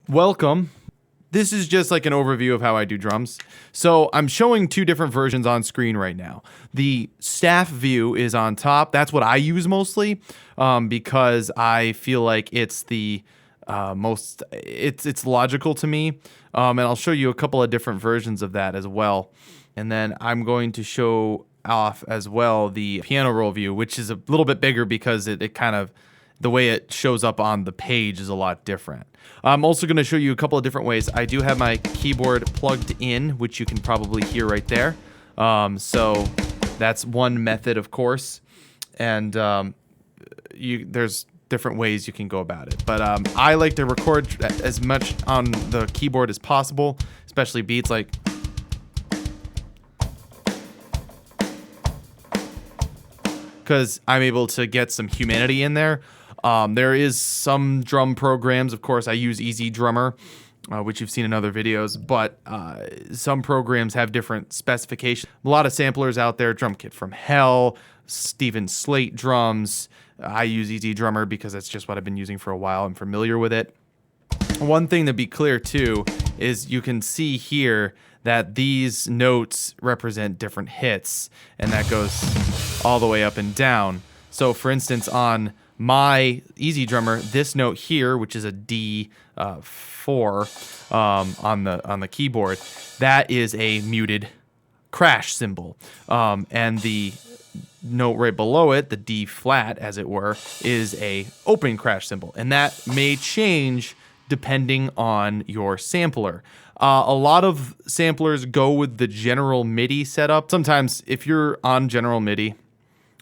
Welcome. This is just like an overview of how I do drums. So I'm showing two different versions on screen right now. The staff view is on top. That's what I use mostly because I feel like it's the it's logical to me. And I'll show you a couple of different versions of that as well. And then I'm going to show off as well the piano roll view, which is a little bit bigger because it kind of, the way it shows up on the page is a lot different. I'm also going to show you a couple of different ways. I do have my keyboard plugged in, which you can probably hear right there. So that's one method, of course. And there's different ways you can go about it. But I like to record as much on the keyboard as possible, especially beats like... because I'm able to get some humanity in there. There is some drum programs, of course, I use Easy Drummer, which you've seen in other videos, but some programs have different specifications. A lot of samplers out there, Drum Kit from Hell, Steven Slate drums. I use Easy Drummer because that's just what I've been using for a while. I'm familiar with it. One thing to be clear too is you can see here that these notes represent different hits, and that goes all the way up and down. So for instance, on my Easy Drummer, this note here, which is a D4 on the keyboard, that is a muted crash cymbal, and the note right below it, the D flat as it were, is a open crash cymbal, and that may change depending on your sampler. A lot of samplers go with the general MIDI setup. Sometimes if you're on general MIDI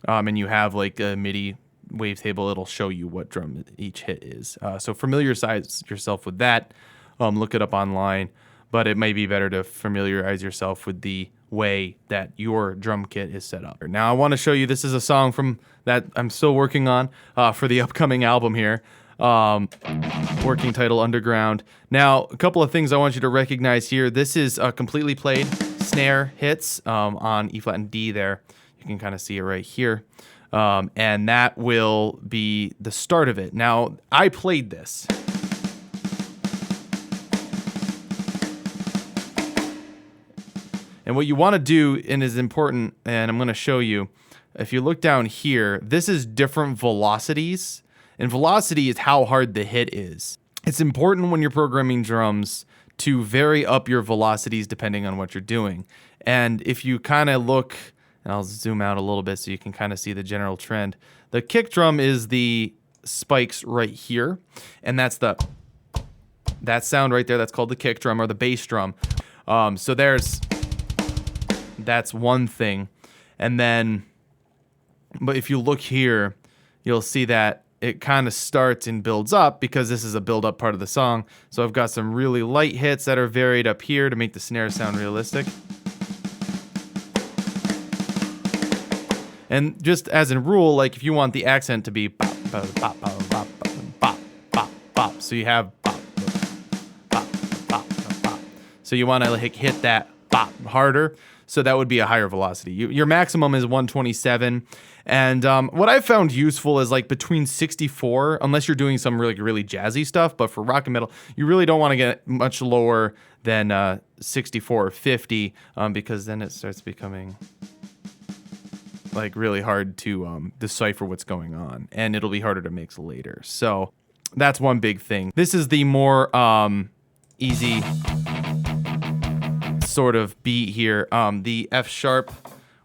and you have like a MIDI wavetable, it'll show you what drum each hit is. So familiarize yourself with that. Look it up online, but it may be better to familiarize yourself with the way that your drum kit is set up. Now I want to show you, this is a song from that I'm still working on for the upcoming album here. Working title Underground. Now, a couple of things I want you to recognize here. This is completely played snare hits on E flat and D there. You can kind of see it right here. And that will be the start of it. Now, I played this. And what you want to do, and is important, and I'm going to show you, if you look down here, this is different velocities. And velocity is how hard the hit is. It's important when you're programming drums to vary up your velocities depending on what you're doing. And if you kind of look, and I'll zoom out a little bit so you can kind of see the general trend. The kick drum is the spikes right here. And that's that sound right there. That's called the kick drum or the bass drum. So that's one thing. And then, but if you look here, you'll see that it kind of starts and builds up because this is a build up part of the song. So I've got some really light hits that are varied up here to make the snare sound realistic. And just as a rule, like if you want the accent to be bop, bop, bop, bop, bop, bop, bop, bop, so you have bop, bop, bop, bop. So you want to like hit that bop harder. So that would be a higher velocity. Your maximum is 127. And what I've found useful is like between 64, unless you're doing some really jazzy stuff. But for rock and metal, you really don't want to get much lower than 64 or 50 because then it starts becoming like really hard to decipher what's going on. And it'll be harder to mix later. So that's one big thing. This is the more easy sort of beat here. The F sharp,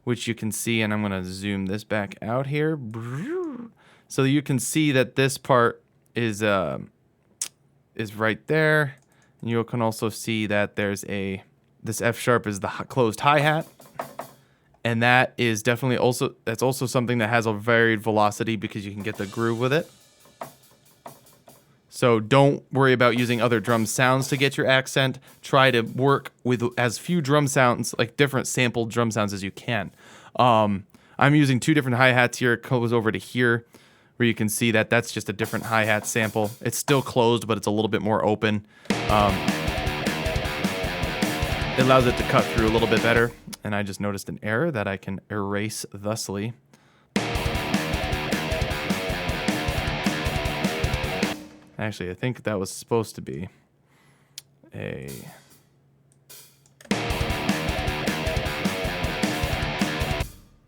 which you can see, and I'm going to zoom this back out here. So you can see that this part is right there. And you can also see that there's this F sharp is the closed hi-hat. And that is definitely that's also something that has a varied velocity because you can get the groove with it. So don't worry about using other drum sounds to get your accent. Try to work with as few drum sounds, like different sampled drum sounds as you can. I'm using two different hi-hats here. It goes over to here where you can see that that's just a different hi-hat sample. It's still closed, but it's a little bit more open. It allows it to cut through a little bit better. And I just noticed an error that I can erase thusly. Actually, I think that was supposed to be. a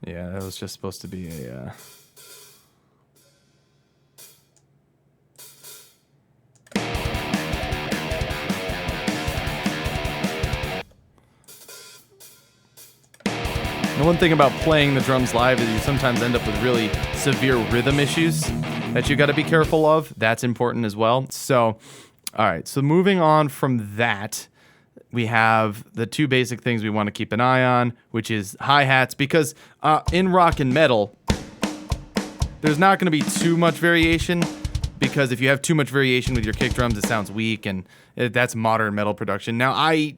yeah, that was just supposed to be a The one thing about playing the drums live is you sometimes end up with really severe rhythm issues that you got to be careful of. That's important as well. So, all right. So moving on from that, we have the two basic things we want to keep an eye on, which is hi-hats, because in rock and metal, there's not going to be too much variation, because if you have too much variation with your kick drums, it sounds weak, and that's modern metal production. Now, I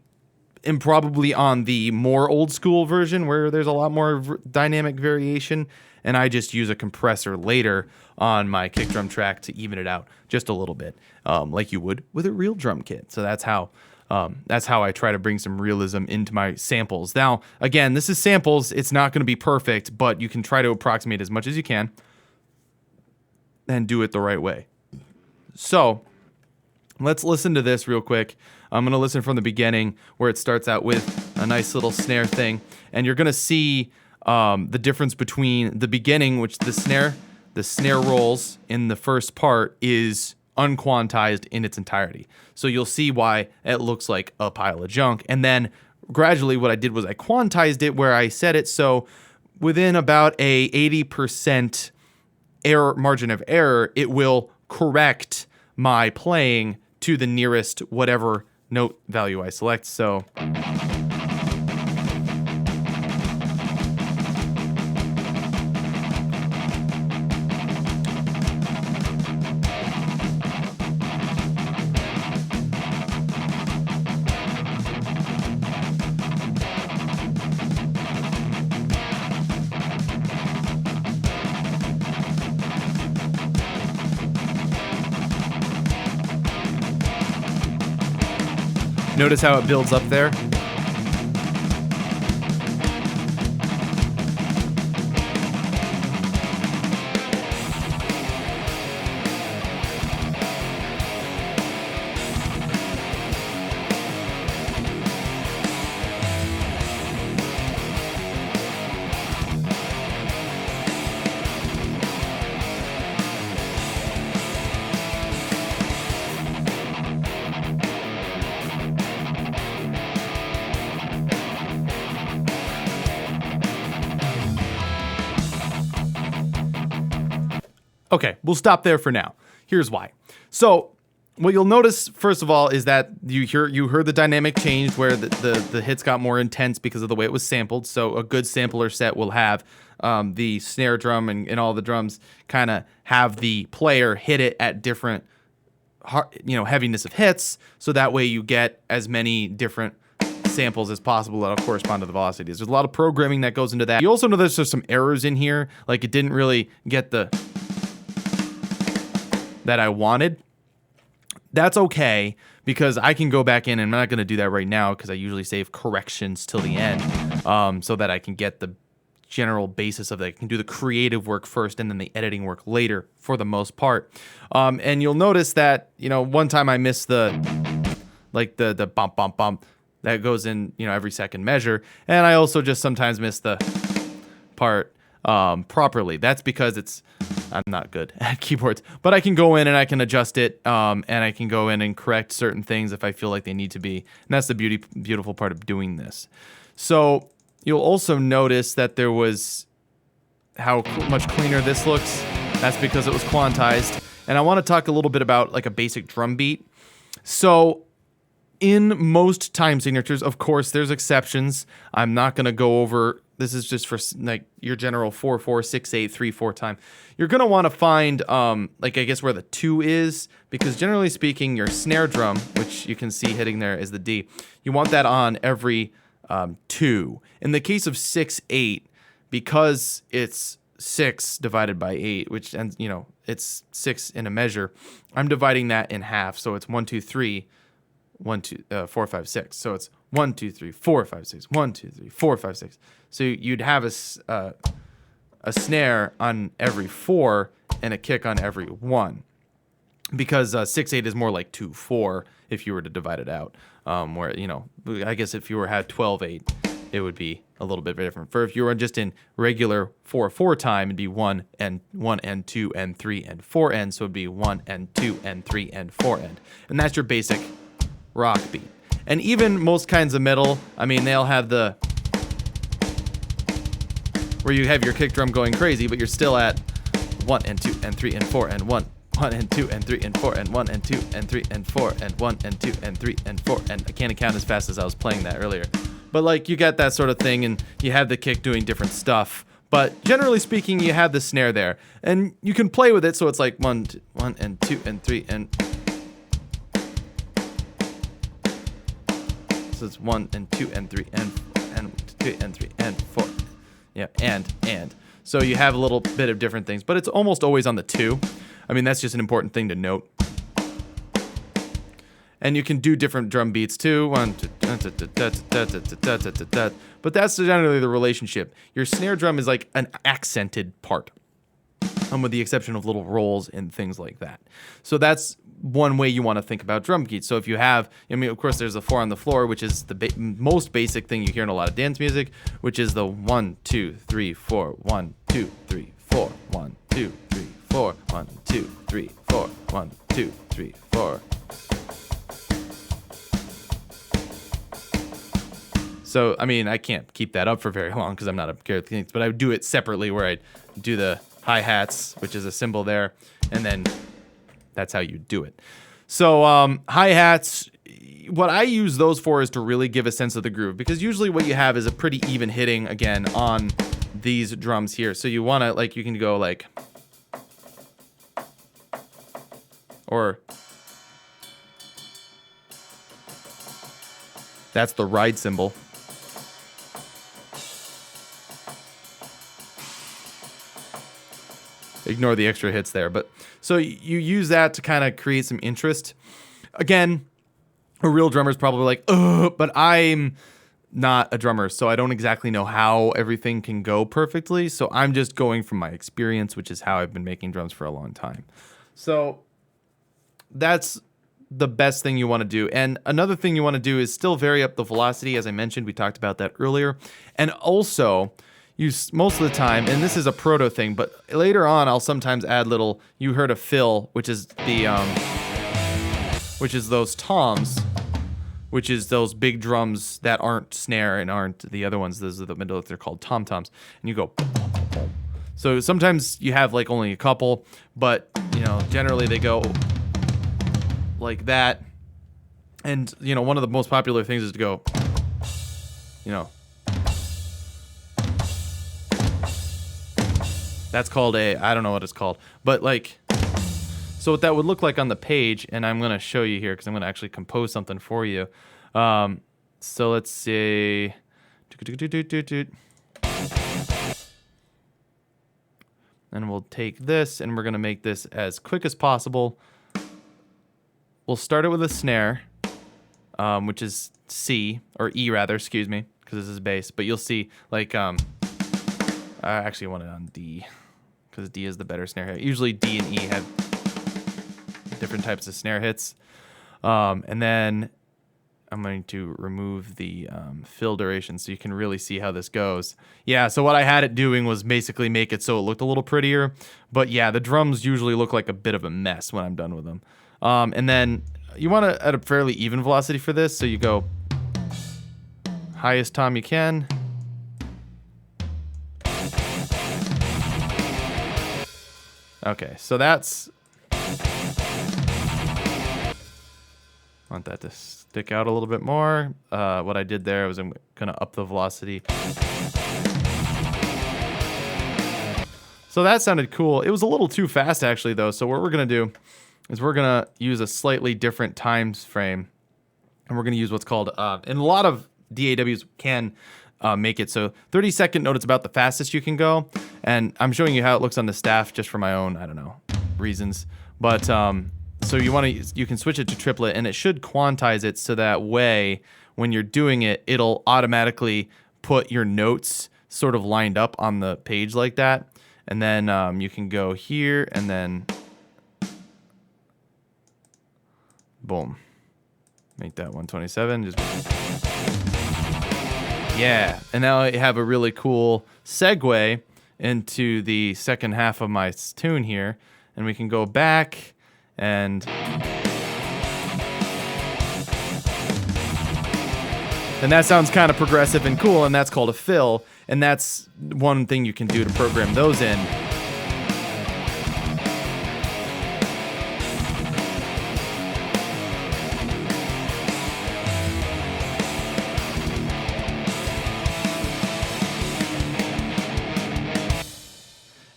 am probably on the more old school version where there's a lot more dynamic variation, and I just use a compressor later on my kick drum track to even it out just a little bit, like you would with a real drum kit. So that's how I try to bring some realism into my samples. Now, again, this is samples. It's not going to be perfect, but you can try to approximate as much as you can and do it the right way. So let's listen to this real quick. I'm going to listen from the beginning where it starts out with a nice little snare thing. And you're going to see the difference between the beginning, which the snare rolls in the first part is unquantized in its entirety. So you'll see why it looks like a pile of junk. And then gradually what I did was I quantized it where I set it so within about a 80% error margin of error, it will correct my playing to the nearest whatever note value I select. So notice how it builds up there? Okay, we'll stop there for now. Here's why. So what you'll notice, first of all, is that you heard the dynamic change where the hits got more intense because of the way it was sampled. So a good sampler set will have the snare drum and all the drums kind of have the player hit it at different heaviness of hits. So that way you get as many different samples as possible that'll correspond to the velocities. There's a lot of programming that goes into that. You also notice there's some errors in here, like it didn't really get the that I wanted. That's okay, because I can go back in, and I'm not going to do that right now because I usually save corrections till the end, so that I can get the general basis of that. I can do the creative work first and then the editing work later for the most part. And you'll notice that, one time I missed the bump, bump, bump that goes in, every second measure. And I also just sometimes miss the part properly. That's because I'm not good at keyboards, but I can go in and I can adjust it, and I can go in and correct certain things if I feel like they need to be. And that's the beautiful part of doing this. So you'll also notice that there was how much cleaner this looks. That's because it was quantized. And I want to talk a little bit about like a basic drum beat. So in most time signatures, of course, there's exceptions. I'm not going to go over. This is just for like your general 4/4, 6/8, 3/4 time. You're gonna want to find I guess where the 2 is, because generally speaking, your snare drum, which you can see hitting there is the D, you want that on every 2. In the case of 6/8, because it's 6 divided by 8, which ends, it's 6 in a measure. I'm dividing that in half, so it's 1, 2, 3. 1, 2, 4, 5, 6. So it's 1, 2, 3, 4, 5, 6. 1, 2, 3, 4, 5, 6. So you'd have a snare on every 4 and a kick on every 1. because 6/8 is more like 2/4 if you were to divide it out. Where, you know, I guess if you were had 12/8, it would be a little bit different. For if you were just in regular 4/4 time, it'd be 1 and 2 and 3 and 4 end. So it'd be 1 and 2 and 3 and 4 end, and that's your basic rock beat. And even most kinds of metal, I mean, they'll have the where you have your kick drum going crazy, but you're still at 1 and 2 and 3 and 4 and 1 and 2 and 3 and 4 and 1 and 2 and 3 and 4 and 1 and 2 and 3 and 4, and I can't count as fast as I was playing that earlier. But like, you got that sort of thing, and you have the kick doing different stuff. But generally speaking, you have the snare there, and you can play with it. So it's like 1 and 2 and 3 and so it's 1 and 2 and 3 and 2 and 3 and 4. Yeah, and. So you have a little bit of different things, but it's almost always on the 2. I mean, that's just an important thing to note. And you can do different drum beats too. But that's generally the relationship. Your snare drum is like an accented part, with the exception of little rolls and things like that. So that's one way you want to think about drum beats. So if you have, I mean, of course, there's the 4 on the floor, which is the most basic thing you hear in a lot of dance music, which is the 1, 2, 3, 4, 1, 2, 3, 4, 1, 2, 3, 4, 1, 2, 3, 4, 1, 2, 3, 4. So, I mean, I can't keep that up for very long because I'm not a good thing, but I would do it separately where I do the hi-hats, which is a cymbal there, and then that's how you do it. So, hi-hats, what I use those for is to really give a sense of the groove, because usually what you have is a pretty even hitting, again, on these drums here. So you want to, like, you can go like, or that's the ride cymbal. Ignore the extra hits there. But so you use that to kind of create some interest. Again, a real drummer is probably like, ugh, but I'm not a drummer, so I don't exactly know how everything can go perfectly. So I'm just going from my experience, which is how I've been making drums for a long time. So that's the best thing you want to do. And another thing you want to do is still vary up the velocity. As I mentioned, we talked about that earlier. And also, use most of the time, and this is a proto thing, but later on I'll sometimes add little, you heard of fill, which is the which is those toms, which is those big drums that aren't snare and aren't the other ones. Those are the middle, they're called tom-toms, and you go. So sometimes you have like only a couple, but you know, generally they go like that. And you know, one of the most popular things is to go, you know, that's called a, I don't know what it's called, but like, so what that would look like on the page, and I'm going to show you here because I'm going to actually compose something for you. So let's see. And we'll take this and we're going to make this as quick as possible. We'll start it with a snare, which is C, or E rather, excuse me, because this is bass. But you'll see, like, I actually want it on D, because D is the better snare hit. Usually D and E have different types of snare hits. And then I'm going to remove the fill duration so you can really see how this goes. Yeah, so what I had it doing was basically make it so it looked a little prettier. But yeah, the drums usually look like a bit of a mess when I'm done with them. And then you want to at a fairly even velocity for this. So you go highest tom you can. Okay, so that's, want that to stick out a little bit more. What I did there was I'm gonna up the velocity. So that sounded cool. It was a little too fast actually though. So what we're gonna do is we're gonna use a slightly different time frame, and we're gonna use what's called, and a lot of DAWs can make it so 30-second note is about the fastest you can go. And I'm showing you how it looks on the staff just for my own, I don't know, reasons. But so you can switch it to triplet, and it should quantize it so that way when you're doing it, it'll automatically put your notes sort of lined up on the page like that. And then you can go here and then Boom. Make that 127. Just yeah. And now I have a really cool segue into the second half of my tune here. And we can go back and that sounds kind of progressive and cool, and that's called a fill. And that's one thing you can do to program those in.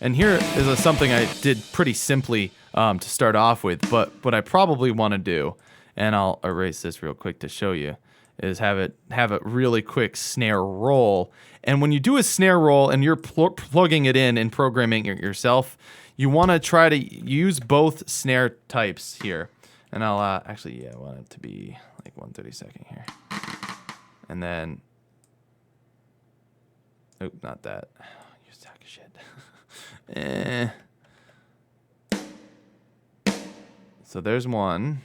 And here is something I did pretty simply to start off with, but what I probably want to do, and I'll erase this real quick to show you, is have a really quick snare roll. And when you do a snare roll and you're plugging it in and programming it yourself, you want to try to use both snare types here. And I'll actually, yeah, I want it to be like 1/32 here. And then, oh, not that. You sack of shit. So there's one.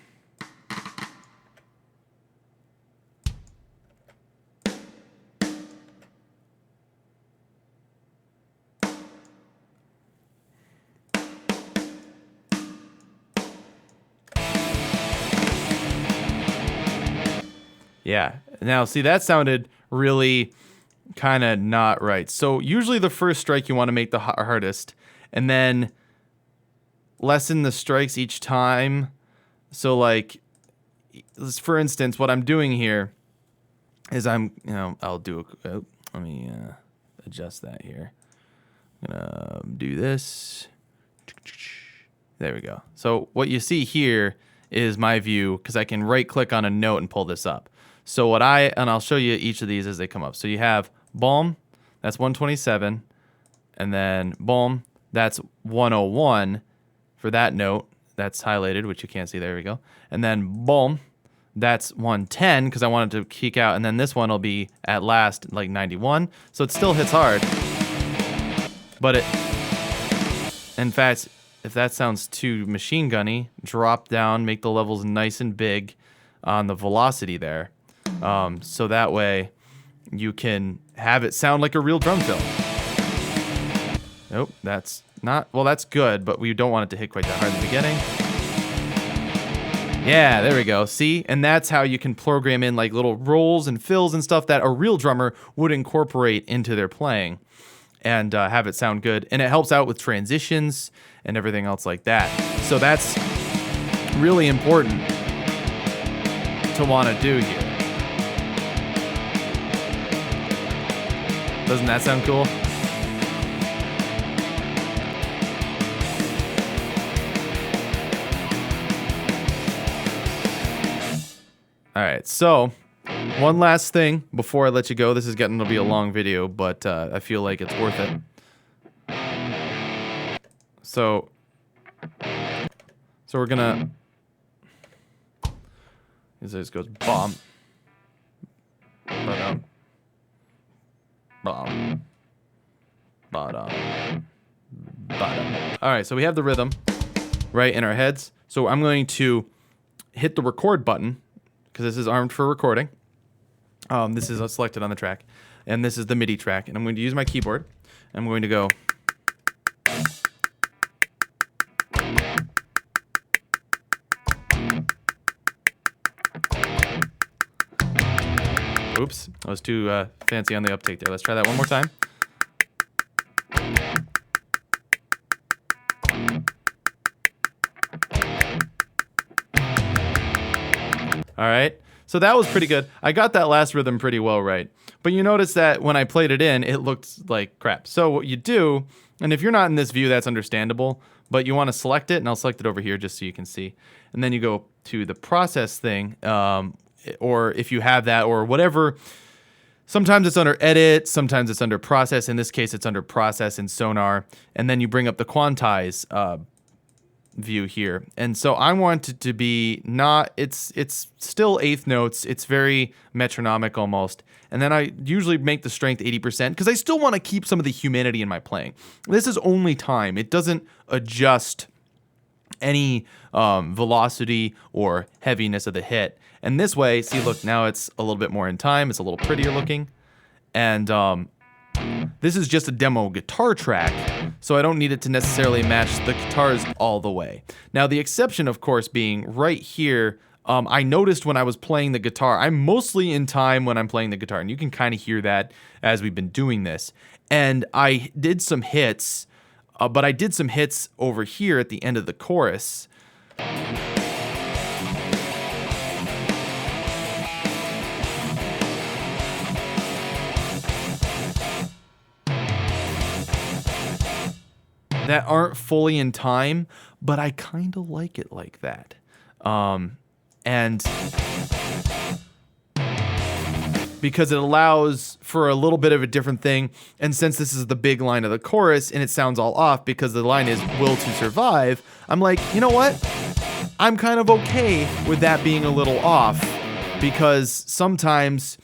Yeah. Now, see, that sounded really kind of not right. So usually the first strike you want to make the hardest, and then lessen the strikes each time. So like, for instance, what I'm doing here is I'll do let me adjust that here. I'm gonna do this. There we go. So what you see here is my view, because I can right click on a note and pull this up. So I'll show you each of these as they come up. So you have boom, that's 127, and then boom, that's 101 for that note. That's highlighted, which you can't see. There we go. And then boom, that's 110 because I wanted to kick out, and then this one will be at last like 91. So it still hits hard, but in fact, if that sounds too machine gunny, drop down, make the levels nice and big on the velocity there. So that way you can have it sound like a real drum fill. Nope, that's not, well, that's good, but we don't want it to hit quite that hard in the beginning. Yeah, there we go. See? And that's how you can program in like little rolls and fills and stuff that a real drummer would incorporate into their playing and have it sound good. And it helps out with transitions and everything else like that. So that's really important to want to do here. Doesn't that sound cool? All right, so one last thing before I let you go. This is getting to be a long video, but I feel like it's worth it. So we're gonna. This goes bomb, ba-dum, bomb, ba-dum, ba-dum. All right, so we have the rhythm right in our heads. So I'm going to hit the record button, because this is armed for recording. This is selected on the track, and this is the MIDI track, and I'm going to use my keyboard. I'm going to go. Oops, I was too fancy on the uptake there. Let's try that one more time. All right, so that was pretty good. I got that last rhythm pretty well right. But you notice that when I played it in, it looked like crap. So what you do, and if you're not in this view, that's understandable, but you want to select it, and I'll select it over here just so you can see. And then you go to the process thing, or if you have that, or whatever. Sometimes it's under edit, sometimes it's under process. In this case, it's under process in Sonar. And then you bring up the quantize view here. And so I want it to be not, it's still eighth notes. It's very metronomic almost. And then I usually make the strength 80% because I still want to keep some of the humanity in my playing. This is only time. It doesn't adjust any velocity or heaviness of the hit. And this way, see, look, now it's a little bit more in time. It's a little prettier looking. And this is just a demo guitar track, so I don't need it to necessarily match the guitars all the way. Now, the exception, of course, being right here, I noticed when I was playing the guitar, I'm mostly in time when I'm playing the guitar, and you can kind of hear that as we've been doing this. And I did some hits, but I did some hits over here at the end of the chorus. That aren't fully in time, but I kind of like it like that. And because it allows for a little bit of a different thing, and since this is the big line of the chorus and it sounds all off because the line is will to survive, I'm like, you know what? I'm kind of okay with that being a little off, because sometimes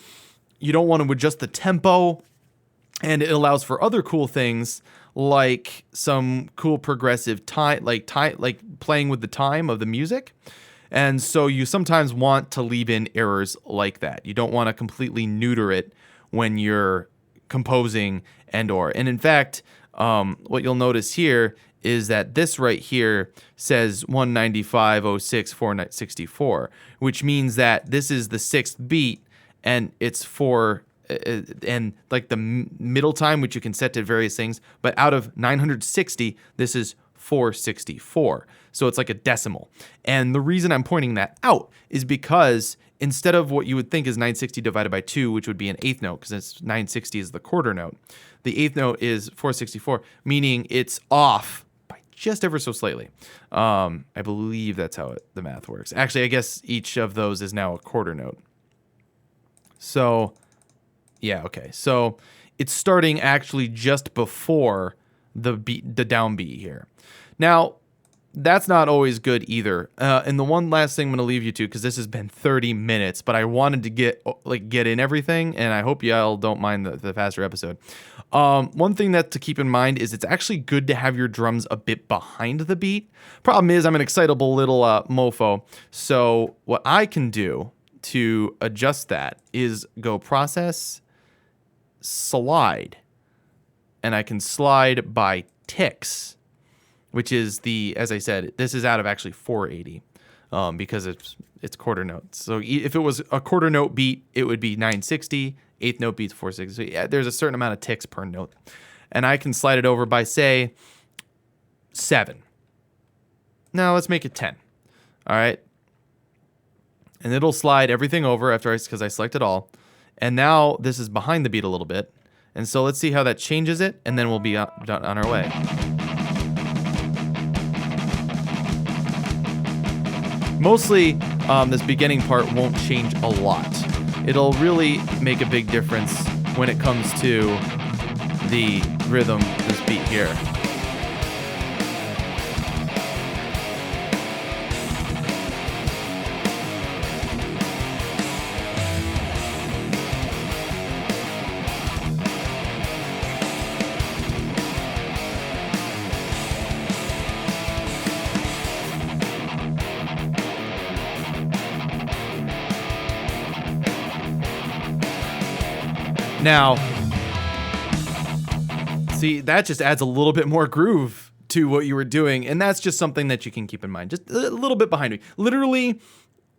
you don't want to adjust the tempo, and it allows for other cool things like some cool progressive time, like playing with the time of the music. And so you sometimes want to leave in errors like that. You don't want to completely neuter it when you're composing and in fact, what you'll notice here is that this right here says 195.06.464, which means that this is the 6th beat, and it's for and like the middle time, which you can set to various things, but out of 960, this is 464. So it's like a decimal. And the reason I'm pointing that out is because instead of what you would think is 960 divided by 2, which would be an eighth note, because it's 960 is the quarter note, the eighth note is 464, meaning it's off by just ever so slightly. I believe that's how the math works. Actually, I guess each of those is now a quarter note. So yeah, okay. So it's starting actually just before the downbeat here. Now, that's not always good either. And the one last thing I'm going to leave you to, because this has been 30 minutes, but I wanted to get in everything, and I hope y'all don't mind the faster episode. One thing that to keep in mind is it's actually good to have your drums a bit behind the beat. Problem is, I'm an excitable little mofo. So what I can do to adjust that is go process, slide, and I can slide by ticks, which is as I said, this is out of actually 480, because it's quarter notes. So if it was a quarter note beat, it would be 960, eighth note beats 460. Yeah, there's a certain amount of ticks per note, and I can slide it over by, say, 7. Now let's make it 10. All right, and it'll slide everything over because I select it all. And now this is behind the beat a little bit. And so let's see how that changes it, and then we'll be on our way. Mostly, this beginning part won't change a lot. It'll really make a big difference when it comes to the rhythm, this beat here. Now, see, that just adds a little bit more groove to what you were doing, and that's just something that you can keep in mind. Just a little bit behind me. Literally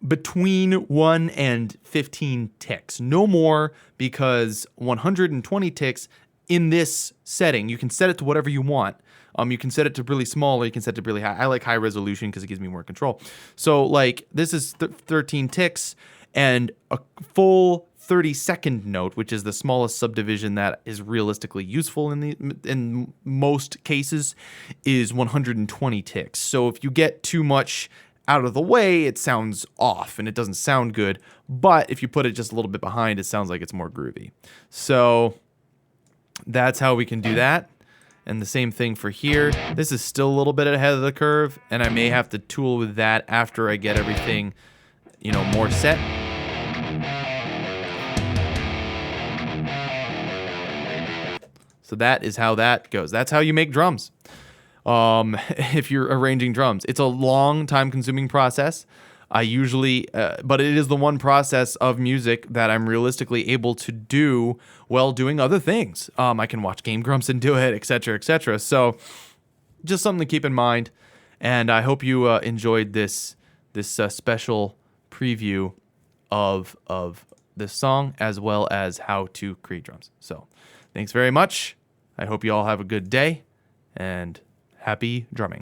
between 1 and 15 ticks. No more, because 120 ticks in this setting, you can set it to whatever you want. You can set it to really small, or you can set it to really high. I like high resolution because it gives me more control. So, like, this is 13 ticks, and a full 32nd note, which is the smallest subdivision that is realistically useful in most cases, is 120 ticks. So if you get too much out of the way, it sounds off and it doesn't sound good. But if you put it just a little bit behind, it sounds like it's more groovy. So that's how we can do that. And the same thing for here. This is still a little bit ahead of the curve, and I may have to tool with that after I get everything, more set. So that is how that goes. That's how you make drums. if you're arranging drums. It's a long time consuming process. I usually, but it is the one process of music that I'm realistically able to do while doing other things. I can watch Game Grumps and do it, etc., etc. So just something to keep in mind. And I hope you enjoyed this special preview of this song as well as how to create drums. So thanks very much. I hope you all have a good day and happy drumming.